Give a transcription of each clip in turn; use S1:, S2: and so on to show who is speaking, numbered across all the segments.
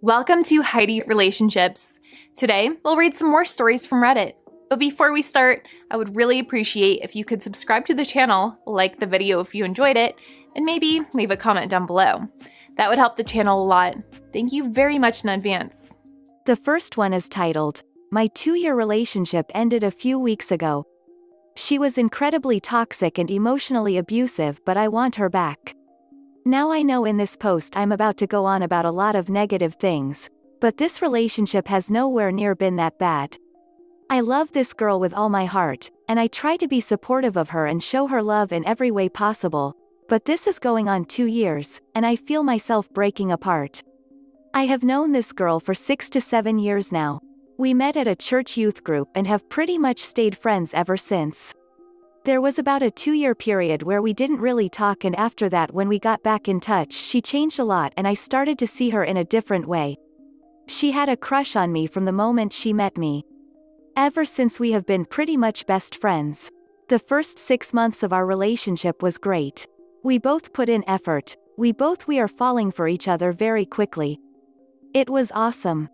S1: Welcome to Heidi Relationships. Today, we'll read some more stories from Reddit. But before we start, I would really appreciate if you could subscribe to the channel, like the video if you enjoyed it, and maybe leave a comment down below. That would help the channel a lot. Thank you very much in advance.
S2: The first one is titled, "My 2-year relationship ended a few weeks ago. She was incredibly toxic and emotionally abusive, but I want her back." Now I know in this post I'm about to go on about a lot of negative things, but this relationship has nowhere near been that bad. I love this girl with all my heart, and I try to be supportive of her and show her love in every way possible, but this is going on 2 years, and I feel myself breaking apart. I have known this girl for 6 to 7 years now. We met at a church youth group and have pretty much stayed friends ever since. There was about a 2-year period where we didn't really talk, and after that when we got back in touch she changed a lot and I started to see her in a different way. She had a crush on me from the moment she met me. Ever since we have been pretty much best friends. The first 6 months of our relationship was great. We both put in effort, we are falling for each other very quickly. It was awesome.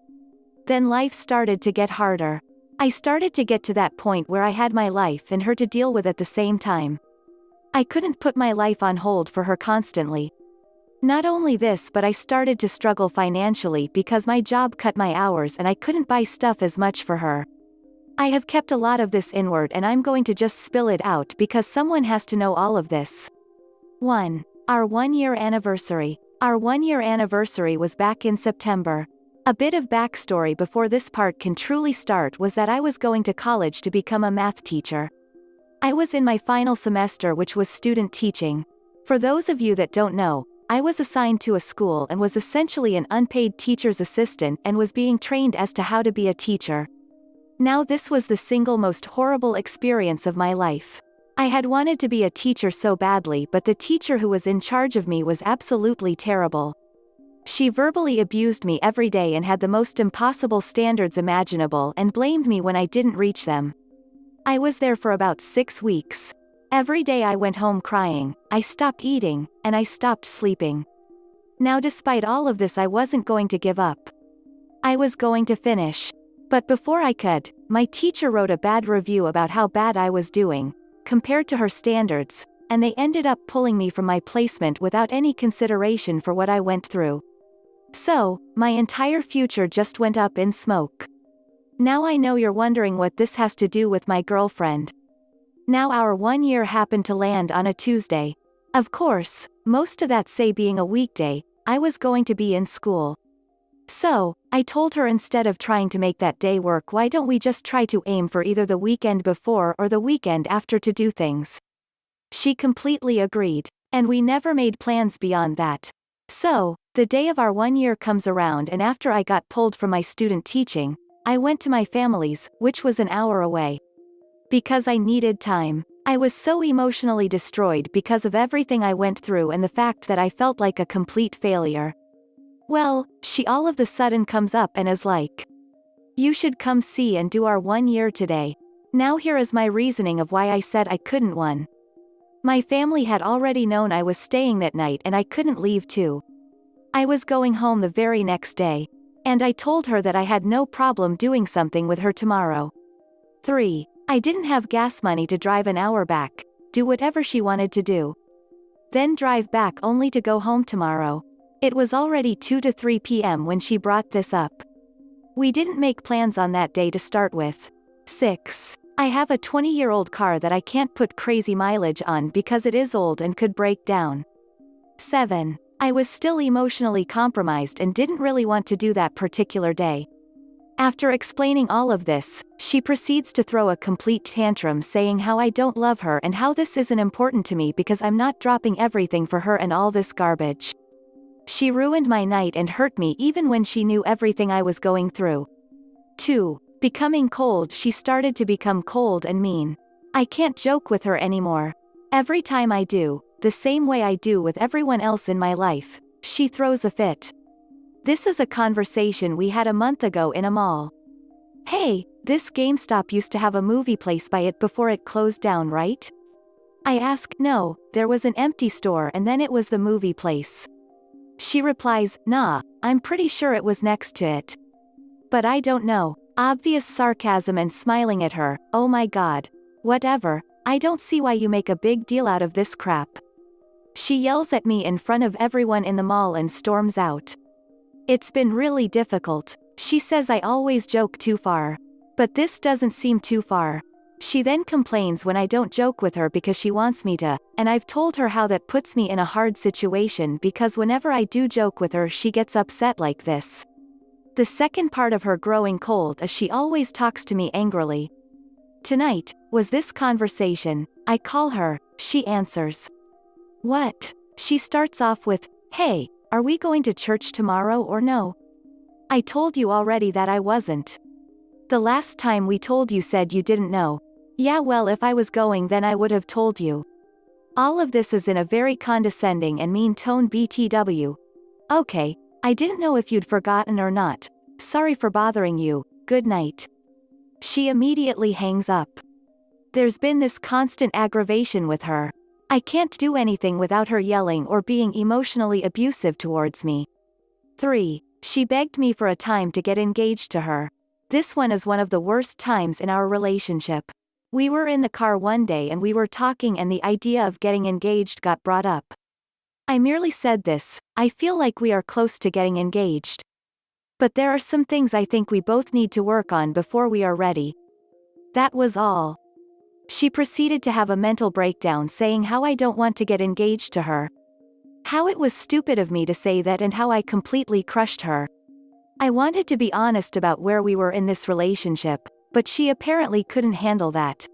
S2: Then life started to get harder. I started to get to that point where I had my life and her to deal with at the same time. I couldn't put my life on hold for her constantly. Not only this, but I started to struggle financially because my job cut my hours and I couldn't buy stuff as much for her. I have kept a lot of this inward and I'm going to just spill it out because someone has to know all of this. 1. Our 1-year anniversary. Our 1-year anniversary was back in September. A bit of backstory before this part can truly start was that I was going to college to become a math teacher. I was in my final semester, which was student teaching. For those of you that don't know, I was assigned to a school and was essentially an unpaid teacher's assistant and was being trained as to how to be a teacher. Now this was the single most horrible experience of my life. I had wanted to be a teacher so badly, but the teacher who was in charge of me was absolutely terrible. She verbally abused me every day and had the most impossible standards imaginable and blamed me when I didn't reach them. I was there for about 6 weeks. Every day I went home crying, I stopped eating, and I stopped sleeping. Now despite all of this I wasn't going to give up. I was going to finish. But before I could, my teacher wrote a bad review about how bad I was doing, compared to her standards, and they ended up pulling me from my placement without any consideration for what I went through. So, my entire future just went up in smoke. Now I know you're wondering what this has to do with my girlfriend. Now our 1 year happened to land on a Tuesday. Of course, most of that say being a weekday, I was going to be in school. So, I told her instead of trying to make that day work, why don't we just try to aim for either the weekend before or the weekend after to do things. She completely agreed, and we never made plans beyond that. So, the day of our 1 year comes around, and after I got pulled from my student teaching, I went to my family's, which was an hour away. Because I needed time. I was so emotionally destroyed because of everything I went through and the fact that I felt like a complete failure. Well, she all of the sudden comes up and is like, "You should come see and do our 1 year today." Now here is my reasoning of why I said I couldn't. 1. My family had already known I was staying that night and I couldn't leave too. I was going home the very next day. And I told her that I had no problem doing something with her tomorrow. 3. I didn't have gas money to drive an hour back, do whatever she wanted to do. Then drive back only to go home tomorrow. It was already 2 to 3 p.m. when she brought this up. We didn't make plans on that day to start with. 6. I have a 20-year-old car that I can't put crazy mileage on because it is old and could break down. 7. I was still emotionally compromised and didn't really want to do that particular day. After explaining all of this, she proceeds to throw a complete tantrum saying how I don't love her and how this isn't important to me because I'm not dropping everything for her and all this garbage. She ruined my night and hurt me even when she knew everything I was going through. 2. Becoming cold. She started to become cold and mean. I can't joke with her anymore. Every time I do, the same way I do with everyone else in my life, she throws a fit. This is a conversation we had a month ago in a mall. "Hey, this GameStop used to have a movie place by it before it closed down, right?" I ask. "No, there was an empty store and then it was the movie place." She replies, "Nah, I'm pretty sure it was next to it. But I don't know." Obvious sarcasm and smiling at her. "Oh my god. Whatever, I don't see why you make a big deal out of this crap." She yells at me in front of everyone in the mall and storms out. It's been really difficult. She says I always joke too far. But this doesn't seem too far. She then complains when I don't joke with her because she wants me to, and I've told her how that puts me in a hard situation because whenever I do joke with her she gets upset like this. The second part of her growing cold is she always talks to me angrily. Tonight, was this conversation. I call her, she answers. "What?" She starts off with, "Hey, are we going to church tomorrow or no? I told you already that I wasn't. The last time we told you said you didn't know." "Yeah, well, if I was going then I would have told you." All of this is in a very condescending and mean tone. BTW. "Okay, I didn't know if you'd forgotten or not. Sorry for bothering you, good night." She immediately hangs up. There's been this constant aggravation with her. I can't do anything without her yelling or being emotionally abusive towards me. 3. She begged me for a time to get engaged to her. This one is one of the worst times in our relationship. We were in the car one day and we were talking and the idea of getting engaged got brought up. I merely said this, "I feel like we are close to getting engaged. But there are some things I think we both need to work on before we are ready." That was all. She proceeded to have a mental breakdown saying how I don't want to get engaged to her. How it was stupid of me to say that and how I completely crushed her. I wanted to be honest about where we were in this relationship, but she apparently couldn't handle that.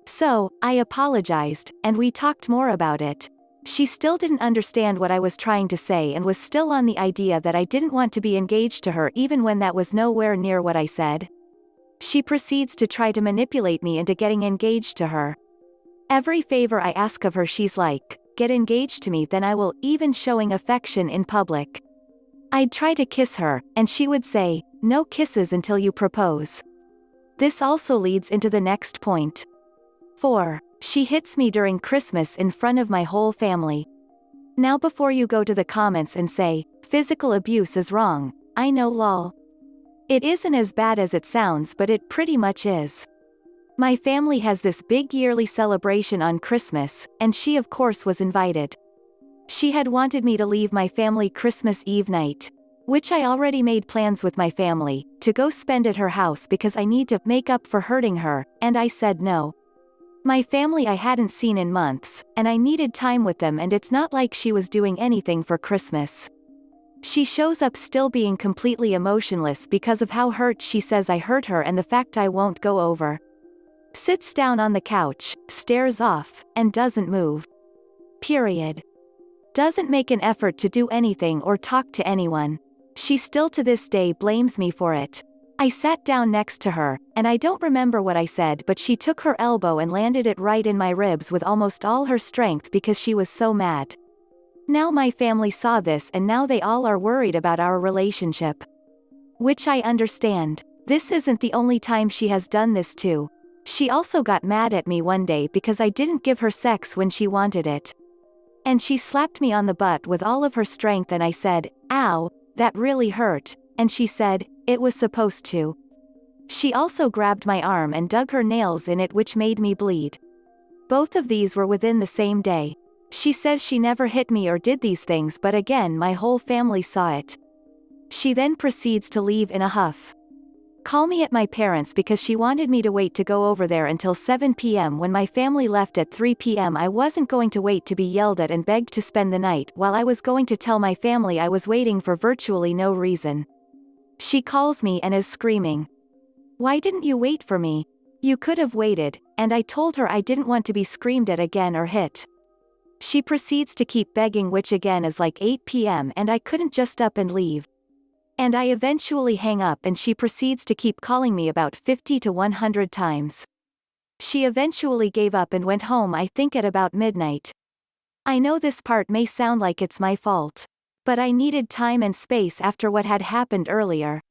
S2: So, I apologized, and we talked more about it. She still didn't understand what I was trying to say and was still on the idea that I didn't want to be engaged to her even when that was nowhere near what I said. She proceeds to try to manipulate me into getting engaged to her. Every favor I ask of her she's like, "Get engaged to me then I will," even showing affection in public. I'd try to kiss her, and she would say, "No kisses until you propose." This also leads into the next point. 4. She hits me during Christmas in front of my whole family. Now before you go to the comments and say, "Physical abuse is wrong," I know lol. It isn't as bad as it sounds but it pretty much is. My family has this big yearly celebration on Christmas, and she of course was invited. She had wanted me to leave my family Christmas Eve night, which I already made plans with my family, to go spend at her house because I need to make up for hurting her, and I said no. My family I hadn't seen in months, and I needed time with them and it's not like she was doing anything for Christmas. She shows up still being completely emotionless because of how hurt she says I hurt her and the fact I won't go over. Sits down on the couch, stares off, and doesn't move. Period. Doesn't make an effort to do anything or talk to anyone. She still to this day blames me for it. I sat down next to her, and I don't remember what I said but she took her elbow and landed it right in my ribs with almost all her strength because she was so mad. Now my family saw this and now they all are worried about our relationship. Which I understand. This isn't the only time she has done this too. She also got mad at me one day because I didn't give her sex when she wanted it. And she slapped me on the butt with all of her strength and I said, "Ow, that really hurt," and she said, "It was supposed to." She also grabbed my arm and dug her nails in it which made me bleed. Both of these were within the same day. She says she never hit me or did these things but again my whole family saw it. She then proceeds to leave in a huff. Call me at my parents because she wanted me to wait to go over there until 7 p.m. When my family left at 3 p.m. I wasn't going to wait to be yelled at and begged to spend the night while I was going to tell my family I was waiting for virtually no reason. She calls me and is screaming, "Why didn't you wait for me? You could have waited," and I told her I didn't want to be screamed at again or hit. She proceeds to keep begging which again is like 8 p.m. and I couldn't just up and leave. And I eventually hang up and she proceeds to keep calling me about 50 to 100 times. She eventually gave up and went home I think at about midnight. I know this part may sound like it's my fault. But I needed time and space after what had happened earlier.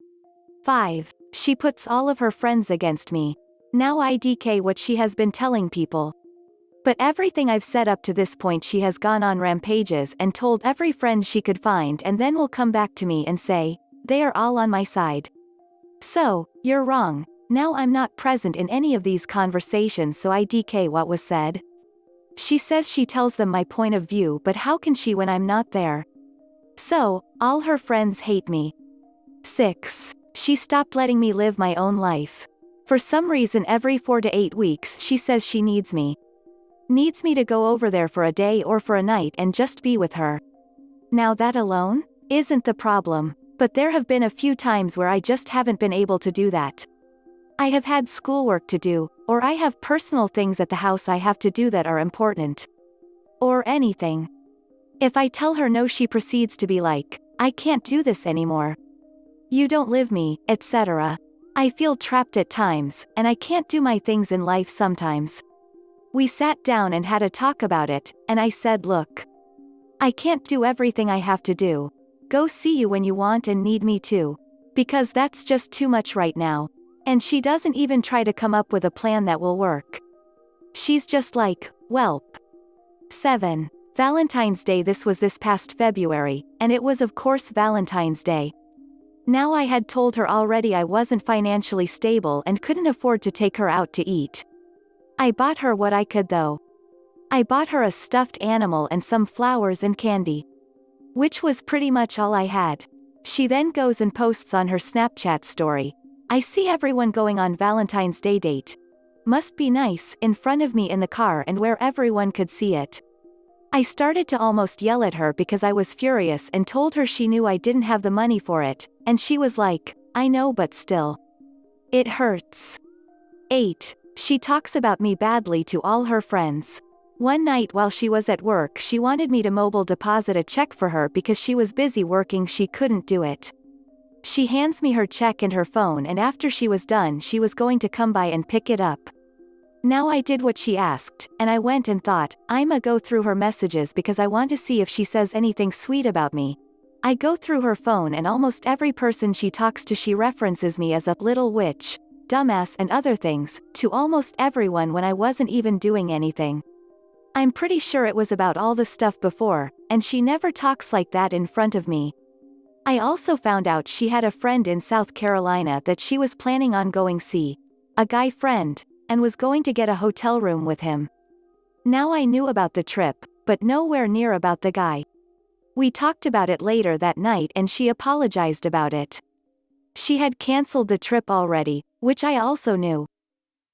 S2: 5. She puts all of her friends against me. Now IDK what she has been telling people. But everything I've said up to this point she has gone on rampages and told every friend she could find and then will come back to me and say, they are all on my side. So, you're wrong. Now I'm not present in any of these conversations so I DK what was said. She says she tells them my point of view but how can she when I'm not there? So, all her friends hate me. 6. She stopped letting me live my own life. For some reason every 4 to 8 weeks she says she needs me. Needs me to go over there for a day or for a night and just be with her. Now that alone isn't the problem, but there have been a few times where I just haven't been able to do that. I have had schoolwork to do, or I have personal things at the house I have to do that are important. Or anything. If I tell her no she proceeds to be like, I can't do this anymore. You don't live me, etc. I feel trapped at times, and I can't do my things in life sometimes. We sat down and had a talk about it, and I said look. I can't do everything I have to do. Go see you when you want and need me too. Because that's just too much right now. And she doesn't even try to come up with a plan that will work. She's just like, welp. 7. Valentine's Day. This was this past February, and it was of course Valentine's Day. Now I had told her already I wasn't financially stable and couldn't afford to take her out to eat. I bought her what I could though. I bought her a stuffed animal and some flowers and candy. Which was pretty much all I had. She then goes and posts on her Snapchat story. I see everyone going on Valentine's Day date. Must be nice, in front of me in the car and where everyone could see it. I started to almost yell at her because I was furious and told her she knew I didn't have the money for it, and she was like, I know but still. It hurts. 8. She talks about me badly to all her friends. One night while she was at work she wanted me to mobile deposit a check for her because she was busy working she couldn't do it. She hands me her check and her phone and after she was done she was going to come by and pick it up. Now I did what she asked, and I went and thought, I'ma go through her messages because I want to see if she says anything sweet about me. I go through her phone and almost every person she talks to she references me as a little witch, dumbass and other things, to almost everyone when I wasn't even doing anything. I'm pretty sure it was about all the stuff before, and she never talks like that in front of me. I also found out she had a friend in South Carolina that she was planning on going see. A guy friend, and was going to get a hotel room with him. Now I knew about the trip, but nowhere near about the guy. We talked about it later that night and she apologized about it. She had cancelled the trip already, which I also knew.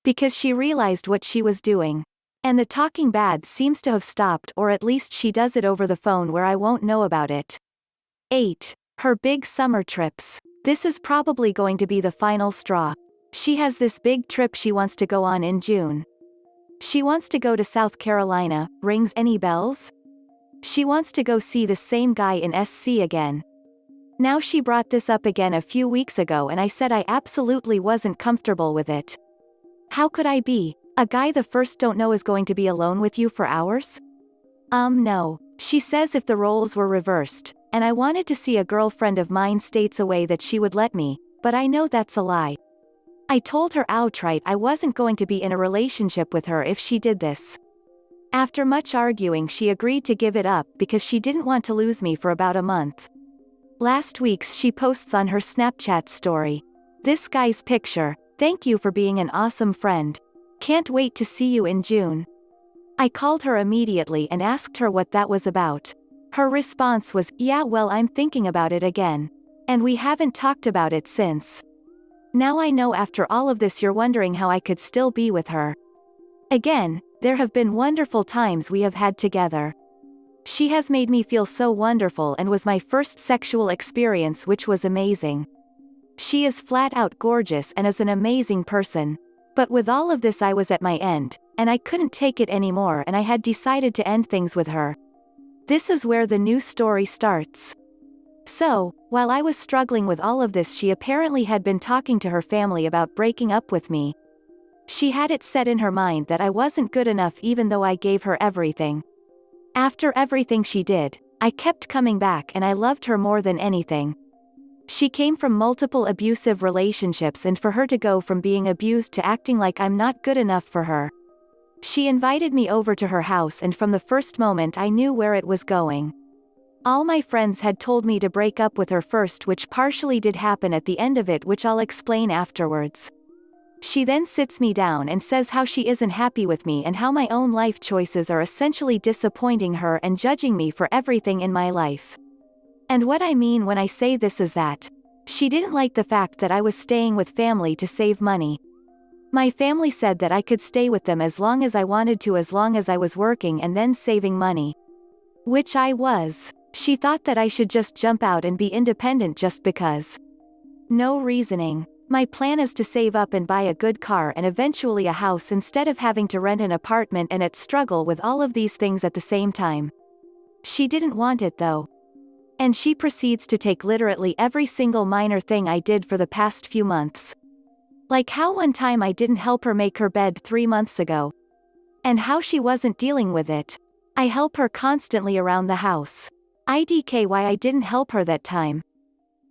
S2: Because she realized what she was doing. And the talking bad seems to have stopped or at least she does it over the phone where I won't know about it. 8. Her big summer trips. This is probably going to be the final straw. She has this big trip she wants to go on in June. She wants to go to South Carolina, rings any bells? She wants to go see the same guy in SC again. Now she brought this up again a few weeks ago and I said I absolutely wasn't comfortable with it. How could I be? A guy the first don't know is going to be alone with you for hours? No. She says if the roles were reversed, and I wanted to see a girlfriend of mine states away that she would let me, but I know that's a lie. I told her outright I wasn't going to be in a relationship with her if she did this. After much arguing she agreed to give it up because she didn't want to lose me for about a month. Last week's she posts on her Snapchat story. This guy's picture, thank you for being an awesome friend. Can't wait to see you in June. I called her immediately and asked her what that was about. Her response was, yeah well I'm thinking about it again. And we haven't talked about it since. Now I know after all of this you're wondering how I could still be with her. Again, there have been wonderful times we have had together. She has made me feel so wonderful and was my first sexual experience which was amazing. She is flat out gorgeous and is an amazing person. But with all of this I was at my end, and I couldn't take it anymore and I had decided to end things with her. This is where the new story starts. So, while I was struggling with all of this she apparently had been talking to her family about breaking up with me. She had it set in her mind that I wasn't good enough even though I gave her everything. After everything she did, I kept coming back and I loved her more than anything. She came from multiple abusive relationships and for her to go from being abused to acting like I'm not good enough for her. She invited me over to her house, and from the first moment I knew where it was going. All my friends had told me to break up with her first, which partially did happen at the end of it, which I'll explain afterwards. She then sits me down and says how she isn't happy with me and how my own life choices are essentially disappointing her and judging me for everything in my life. And what I mean when I say this is that she didn't like the fact that I was staying with family to save money. My family said that I could stay with them as long as I wanted to, as long as I was working and then saving money. Which I was. She thought that I should just jump out and be independent just because. No reasoning. My plan is to save up and buy a good car and eventually a house instead of having to rent an apartment and struggle with all of these things at the same time. She didn't want it though. And she proceeds to take literally every single minor thing I did for the past few months. Like how one time I didn't help her make her bed 3 months ago. And how she wasn't dealing with it. I help her constantly around the house. IDK why I didn't help her that time.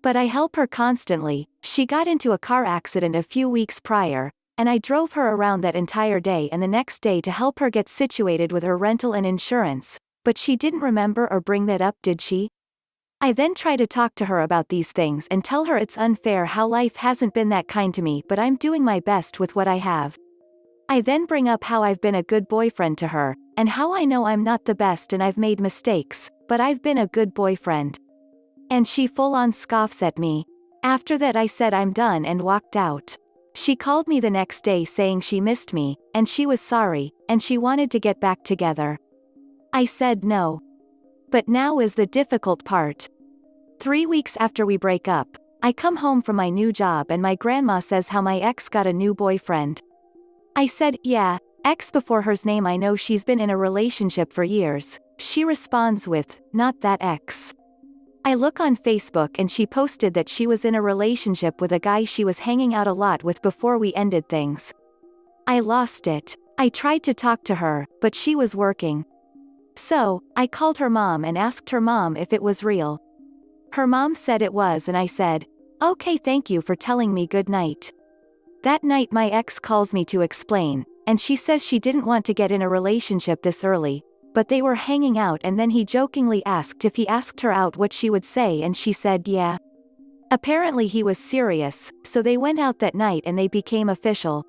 S2: But I help her constantly. She got into a car accident a few weeks prior, and I drove her around that entire day and the next day to help her get situated with her rental and insurance, but she didn't remember or bring that up, did she? I then try to talk to her about these things and tell her it's unfair how life hasn't been that kind to me, but I'm doing my best with what I have. I then bring up how I've been a good boyfriend to her, and how I know I'm not the best and I've made mistakes, but I've been a good boyfriend. And she full-on scoffs at me. After that I said I'm done and walked out. She called me the next day saying she missed me, and she was sorry, and she wanted to get back together. I said no. But now is the difficult part. 3 weeks after we break up, I come home from my new job and my grandma says how my ex got a new boyfriend. I said, yeah, ex before her's name, I know she's been in a relationship for years. She responds with, not that ex. I look on Facebook and she posted that she was in a relationship with a guy she was hanging out a lot with before we ended things. I lost it. I tried to talk to her, but she was working. So, I called her mom and asked her mom if it was real. Her mom said it was, and I said, okay, thank you for telling me, good night. That night my ex calls me to explain, and she says she didn't want to get in a relationship this early, but they were hanging out, and then he jokingly asked if he asked her out what she would say, and she said yeah. Apparently he was serious, so they went out that night and they became official.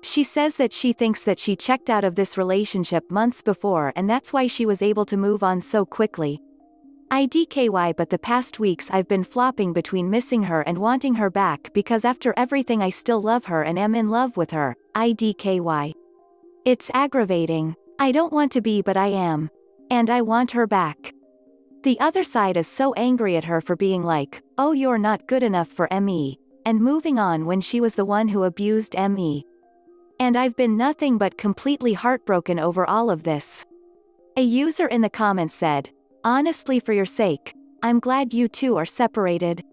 S2: She says that she thinks that she checked out of this relationship months before and that's why she was able to move on so quickly. IDKY, but the past weeks I've been flopping between missing her and wanting her back because after everything I still love her and am in love with her. IDKY. It's aggravating. I don't want to be, but I am. And I want her back. The other side is so angry at her for being like, oh, you're not good enough for ME, and moving on when she was the one who abused ME. And I've been nothing but completely heartbroken over all of this. A user in the comments said, honestly, for your sake, I'm glad you two are separated.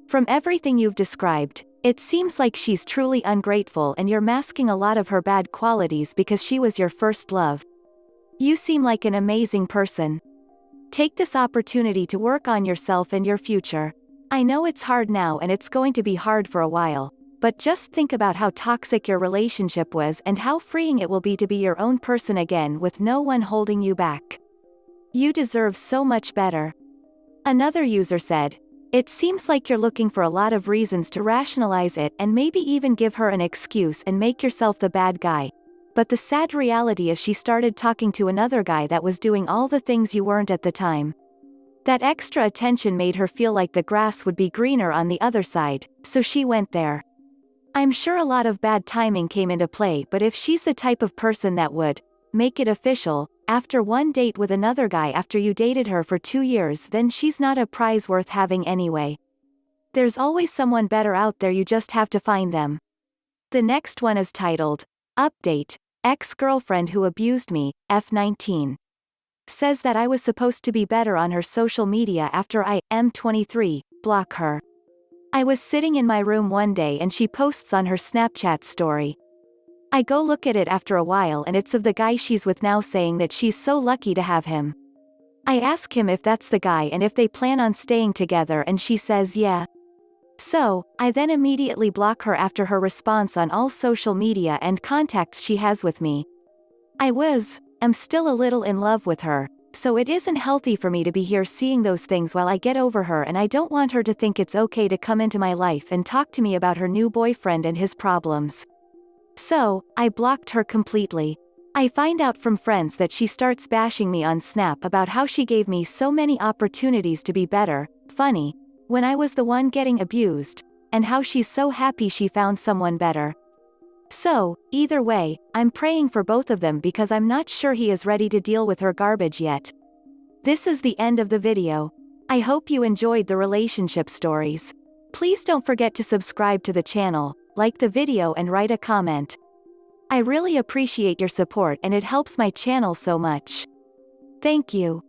S2: From everything you've described, it seems like she's truly ungrateful and you're masking a lot of her bad qualities because she was your first love. You seem like an amazing person. Take this opportunity to work on yourself and your future. I know it's hard now and it's going to be hard for a while, but just think about how toxic your relationship was and how freeing it will be to be your own person again with no one holding you back. You deserve so much better. Another user said, it seems like you're looking for a lot of reasons to rationalize it and maybe even give her an excuse and make yourself the bad guy. But the sad reality is she started talking to another guy that was doing all the things you weren't at the time. That extra attention made her feel like the grass would be greener on the other side, so she went there. I'm sure a lot of bad timing came into play, but if she's the type of person that would make it official after one date with another guy after you dated her for 2 years, then she's not a prize worth having anyway. There's always someone better out there, you just have to find them. The next one is titled, Update, Ex-Girlfriend Who Abused Me, F19. Says that I was supposed to be better on her social media after I, M23, block her. I was sitting in my room one day and she posts on her Snapchat story. I go look at it after a while and it's of the guy she's with now, saying that she's so lucky to have him. I ask him if that's the guy and if they plan on staying together, and she says yeah. So, I then immediately block her after her response on all social media and contacts she has with me. I'm still a little in love with her, so it isn't healthy for me to be here seeing those things while I get over her, and I don't want her to think it's okay to come into my life and talk to me about her new boyfriend and his problems. So, I blocked her completely. I find out from friends that she starts bashing me on Snap about how she gave me so many opportunities to be better, funny, when I was the one getting abused, and how she's so happy she found someone better. So, either way, I'm praying for both of them because I'm not sure he is ready to deal with her garbage yet. This is the end of the video. I hope you enjoyed the relationship stories. Please don't forget to subscribe to the channel, like the video and write a comment. I really appreciate your support and it helps my channel so much. Thank you.